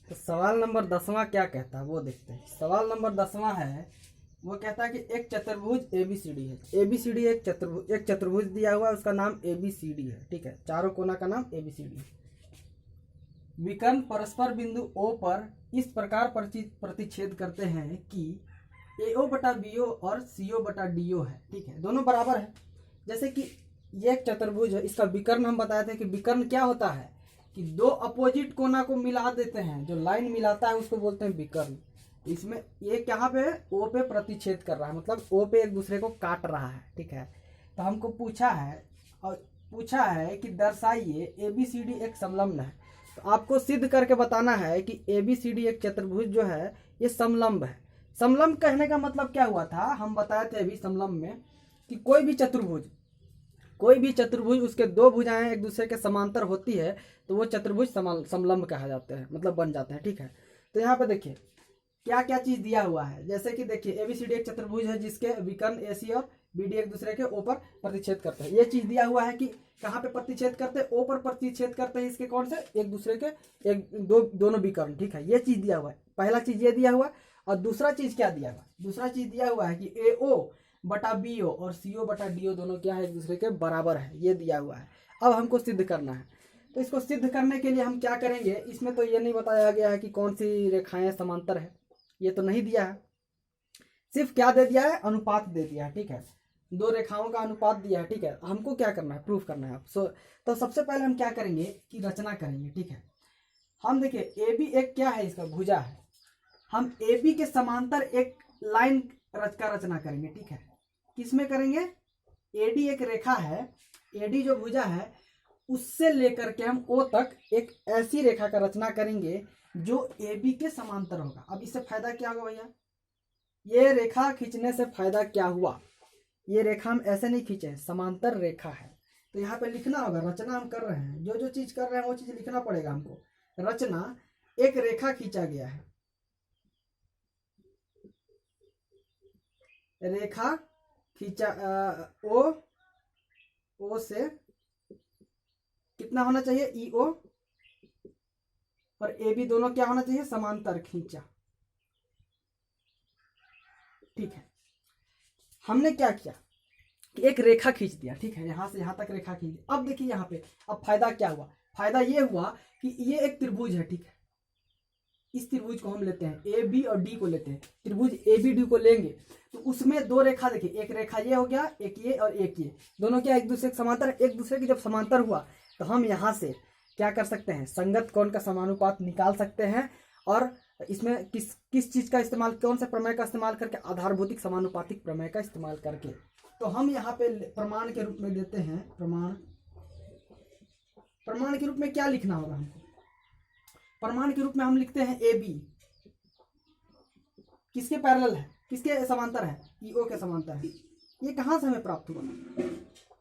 तो सवाल नंबर 10वां क्या कहता है वो देखते हैं। सवाल नंबर 10वां है, वो कहता है कि एक चतुर्भुज एबीसीडी है। एबीसीडी एक चतुर्भुज दिया हुआ है, उसका नाम एबीसीडी है। ठीक है, चारों कोना का नाम एबीसीडी है। विकर्ण परस्पर बिंदु O पर इस प्रकार प्रतिच्छेद करते हैं कि AO बटा BO और CO बटा DO है। ठीक है, दोनों बराबर है। जैसे कि ये एक चतुर्भुज है, इसका विकर्ण हम बताए थे कि विकर्ण क्या होता है कि दो अपोजिट कोना को मिला देते हैं, जो लाइन मिलाता है उसको बोलते हैं विकर्ण। इसमें ये यहाँ पे O पे प्रतिच्छेद कर रहा है, मतलब O पे एक दूसरे को काट रहा है। ठीक है, तो हमको पूछा है कि दर्शाइए ABCD एक समलंब है। तो आपको सिद्ध करके बताना है कि ABCD एक चतुर्भुज जो है ये समलंब है। समलंब कहने का मतलब क्या हुआ था, हम बताए थे अभी समलंब में कि कोई भी चतुर्भुज उसके दो भुजाएं एक दूसरे के समांतर होती है तो वो चतुर्भुज समलंब कहा जाते हैं, मतलब बन जाते हैं। ठीक है, तो यहाँ पे देखिए क्या क्या चीज दिया हुआ है। जैसे कि देखिए एबीसीडी एक चतुर्भुज है जिसके विकर्ण एसी और बीडी एक दूसरे के ओ पर प्रतिच्छेद करते हैं। ये चीज दिया हुआ है कि कहाँ पे प्रतिच्छेद करते हैं, ओ पर प्रतिच्छेद करते हैं। इसके कौन से, एक दूसरे के दोनों विकर्ण। ठीक है, ये चीज दिया हुआ है। पहला चीज ये दिया हुआ है। और दूसरा चीज क्या दिया हुआ है, दूसरा चीज दिया हुआ है कि AO बटा BO और CO बटा DO दोनों क्या है, एक दूसरे के बराबर है। ये दिया हुआ है। अब हमको सिद्ध करना है, तो इसको सिद्ध करने के लिए हम क्या करेंगे, इसमें तो ये नहीं बताया गया है कि कौन सी रेखाएं समांतर है, ये तो नहीं दिया है। सिर्फ क्या दे दिया है, अनुपात दे दिया है। ठीक है, दो रेखाओं का अनुपात दिया है। ठीक है, हमको क्या करना है, प्रूफ करना है। तो सबसे पहले हम क्या करेंगे कि रचना करेंगे। ठीक है, हम देखिए AB एक क्या है, इसका भुजा है। हम AB के समांतर एक लाइन का रचना करेंगे। ठीक है, किसमें करेंगे, AD एक रेखा है, AD जो भुजा है उससे लेकर के हम O तक एक ऐसी रेखा का रचना करेंगे जो AB के समांतर होगा। अब इससे फायदा क्या होगा भैया, ये रेखा खींचने से फायदा क्या हुआ, ये रेखा हम ऐसे नहीं खींचे, समांतर रेखा है। तो यहाँ पे लिखना होगा, रचना हम कर रहे हैं, जो जो चीज कर रहे हैं वो चीज लिखना पड़ेगा हमको। रचना, एक रेखा खींचा गया है, रेखा खींचा ओ से कितना होना चाहिए, EO और AB दोनों क्या होना चाहिए, समांतर खींचा। ठीक है, हमने क्या किया कि एक रेखा खींच दिया। ठीक है, यहां से यहां तक रेखा खींच दी। अब देखिए यहाँ पे, अब फायदा क्या हुआ, फायदा ये हुआ कि ये एक त्रिभुज है। ठीक है, इस त्रिभुज को हम लेते हैं, AB और D को लेते हैं। त्रिभुज ABD को लेंगे तो उसमें दो रेखा, देखिए एक रेखा ये हो गया, एक ये और एक ये, दोनों क्या एक दूसरे के समांतर। एक दूसरे के जब समांतर हुआ तो हम यहाँ से क्या कर सकते हैं, संगत कोण का समानुपात निकाल सकते हैं। और इसमें किस चीज का इस्तेमाल, कौन से प्रमेय का इस्तेमाल करके, आधारभौतिक समानुपातिक प्रमेय का इस्तेमाल करके। तो हम यहाँ पे प्रमाण के रूप में देते हैं, प्रमाण के रूप में क्या लिखना होगा हमको, प्रमाण के रूप में हम लिखते हैं AB किसके पैरेलल है, किसके समांतर है, EO के समांतर है। ये कहाँ से हमें प्राप्त हुआ,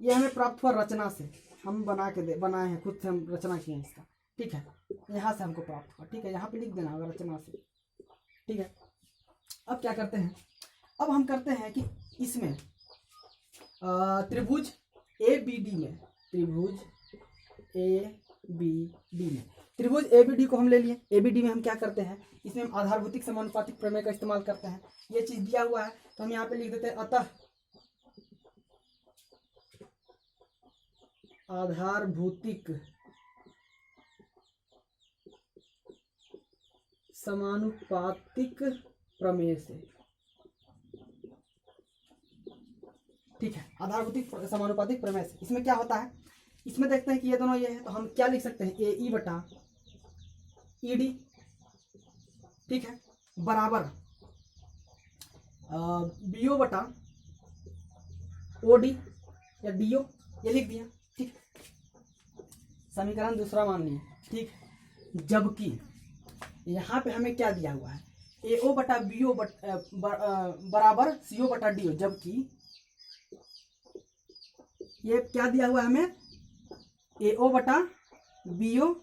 ये हमें प्राप्त हुआ रचना से। हम बनाए हैं, खुद से हम रचना किए हैं इसका। ठीक है, यहाँ से हमको प्राप्त हुआ। ठीक है, यहाँ पे लिख देना होगा रचना से। ठीक है, अब क्या करते हैं, अब हम करते हैं कि इसमें त्रिभुज ABD में, त्रिभुज ABD को हम ले लिए। ABD में हम क्या करते हैं, इसमें हम आधारभौतिक समानुपातिक प्रमेय का इस्तेमाल करते हैं। ये चीज दिया हुआ है तो हम यहाँ पे लिख देते हैं, अतः आधारभौतिक समानुपातिक प्रमेय से। ठीक है, आधारभौतिक समानुपातिक प्रमेय से। इसमें क्या होता है, इसमें देखते हैं कि ये दोनों ये है तो हम क्या लिख सकते हैं, AE बटा ED। ठीक है, बराबर BO बटा OD या DO, ये लिख दिया। ठीक, समीकरण दूसरा मान लिया। ठीक, जबकि यहाँ पे हमें क्या दिया हुआ है, AO बटा BO बराबर CO बटा DO, जबकि ये क्या दिया हुआ है हमें, AO बटा BO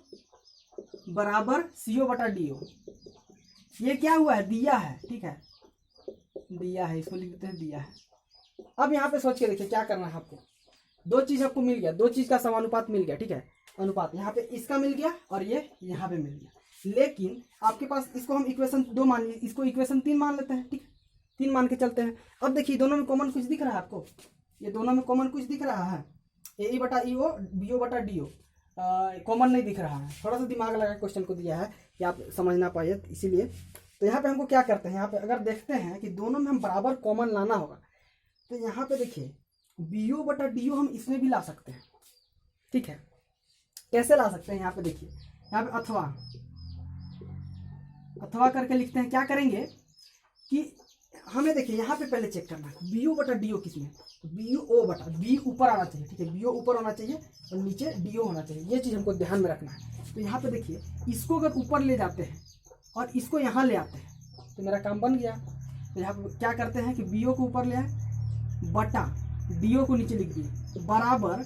बराबर CO बटा DO। ये क्या हुआ है, दिया है। ठीक है, दिया है, इसको लिख देते हैं, दिया है। अब यहाँ पे सोच के देखिए क्या करना है आपको, दो चीज आपको मिल गया, दो चीज का समानुपात मिल गया। ठीक है, अनुपात यहाँ पे इसका मिल गया और ये यहाँ पे मिल गया। लेकिन आपके पास इसको हम इक्वेशन 2 मान लीजिए, इसको इक्वेशन 3 मान लेते हैं, ठीक, 3 मान के चलते हैं। अब देखिए दोनों में कॉमन कुछ दिख रहा है आपको, ये दोनों में कॉमन कुछ दिख रहा है, ए बटा ई ओ, बी ओ बटा डी ओ, कॉमन नहीं दिख रहा है। थोड़ा सा दिमाग लगा क्वेश्चन को दिया है कि आप समझ ना पाइए, इसीलिए। तो यहाँ पे हमको क्या करते हैं, यहाँ पे अगर देखते हैं कि दोनों में हम बराबर कॉमन लाना होगा, तो यहाँ पे देखिए बी ओ बटा डी ओ हम इसमें भी ला सकते हैं, ठीक है। कैसे ला सकते हैं, यहाँ पे देखिए, यहाँ पे अथवा करके लिखते हैं। क्या करेंगे कि हमें देखिए यहाँ पे पहले चेक करना है बी ओ बटा डी ओ किसमें, बी ओ बटा, बी ऊपर आना चाहिए, ठीक है, बी ओ ऊपर होना चाहिए और नीचे डी ओ होना चाहिए, ये चीज़ हमको ध्यान में रखना है। तो यहाँ पे देखिए इसको अगर ऊपर ले जाते हैं और इसको यहाँ ले आते हैं तो मेरा काम बन गया। तो यहाँ पे क्या करते हैं कि बी ओ को ऊपर ले आए बटा डी ओ को नीचे लिख दिए बराबर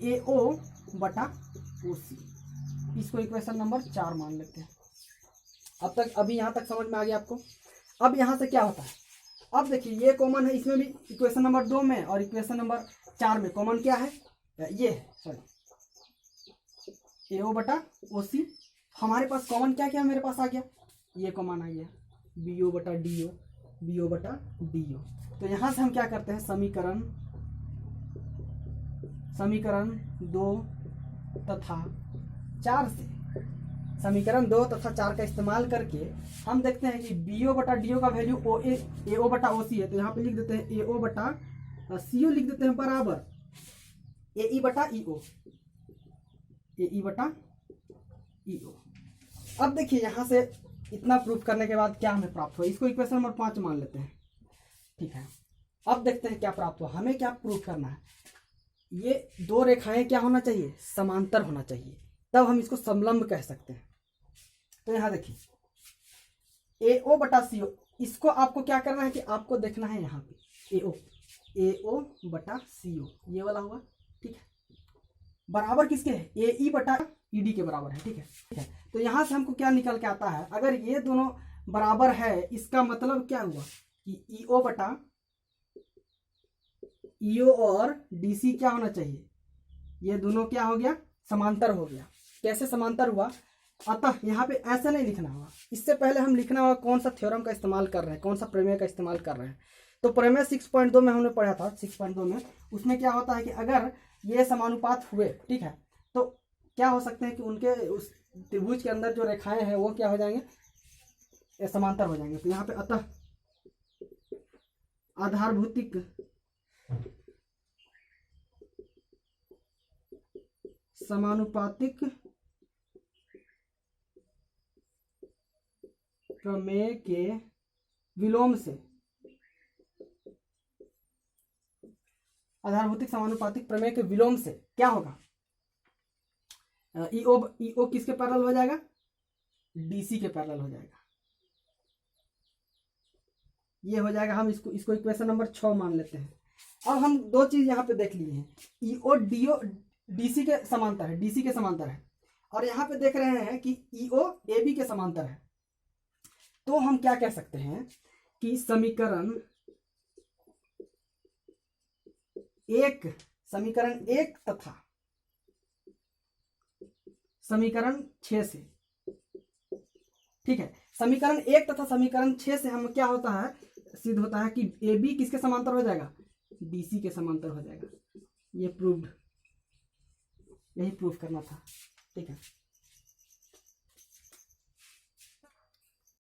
ए ओ बटा ओ सी, इसको इक्वेशन नंबर 4 मान लेते हैं। अब तक अभी यहाँ तक समझ में आ गया आपको। अब यहाँ से क्या होता है, अब देखिए ये कॉमन है, इसमें भी इक्वेशन नंबर 2 में और इक्वेशन नंबर 4 में कॉमन क्या है, ये सॉरी ए ओ बटा ओ सी। हमारे पास कॉमन क्या क्या मेरे पास आ गया, ये कॉमन आ गया बी ओ बटा डी ओ, बी ओ बटा डी ओ। तो यहाँ से हम क्या करते हैं, समीकरण 2 तथा 4 से, समीकरण 2 तथा 4 का इस्तेमाल करके हम देखते हैं कि बी ओ बटा डी ओ का वैल्यू ए ओ बटा ओ सी है। तो यहाँ पे लिख देते हैं ए ओ बटा सी ओ, लिख देते हैं बराबर ए ई बटा ई ओ, ए ई बटा ई ओ। अब देखिए यहाँ से इतना प्रूफ करने के बाद क्या हमें प्राप्त हुआ, इसको इक्वेशन नंबर 5 मान लेते हैं, ठीक है। अब देखते हैं क्या प्राप्त हुआ, हमें क्या प्रूफ करना है, ये दो रेखाएं क्या होना चाहिए, समांतर होना चाहिए, तब हम इसको समलंब कह सकते हैं। तो यहाँ देखिए ए ओ बटा सी ओ, इसको आपको क्या करना है कि आपको देखना है यहाँ पे ए ओ बटा सी ओ, ये वाला हुआ, ठीक है, बराबर किसके है, ए ई बटा ई डी के बराबर है, ठीक है, ठीक है। तो यहाँ से हमको क्या निकल के आता है, अगर ये दोनों बराबर है इसका मतलब क्या हुआ कि ई ओ बटा ई ओ और डी सी क्या होना चाहिए, ये दोनों क्या हो गया, समांतर हो गया। कैसे समांतर हुआ, अतः यहाँ पे ऐसा नहीं लिखना होगा, इससे पहले हम लिखना होगा कौन सा थ्योरम का इस्तेमाल कर रहे हैं, कौन सा प्रमेय का इस्तेमाल कर रहे हैं। तो प्रमेय 6.2 में हमने पढ़ा था, 6.2 में, उसमें क्या होता है कि अगर ये समानुपात हुए, ठीक है, तो क्या हो सकते हैं कि उनके उस त्रिभुज के अंदर जो रेखाएं हैं वो क्या हो जाएंगे, समांतर हो जाएंगे। तो यहाँ पे अतः आधारभूतिक समानुपातिक प्रमेय के विलोम से, आधारभूतिक समानुपातिक प्रमेय के विलोम से क्या होगा, ई ओ किसके पैरेलल हो जाएगा, डीसी के पैरेलल हो जाएगा, ये हो जाएगा। हम इसको इक्वेशन नंबर 6 मान लेते हैं। अब हम दो चीज यहाँ पे देख लिए हैं, ई ओ डी ओ डीसी के समांतर है, डीसी के समांतर है, और यहाँ पे देख रहे हैं कि ई ओ ए बी के समांतर है। तो हम क्या कह सकते हैं कि समीकरण 1 तथा समीकरण 6 से, ठीक है, समीकरण 1 तथा समीकरण 6 से हम क्या होता है, सिद्ध होता है कि ए बी किसके समांतर हो जाएगा, डीसी के समांतर हो जाएगा। ये प्रूव्ड, यही प्रूफ करना था, ठीक है।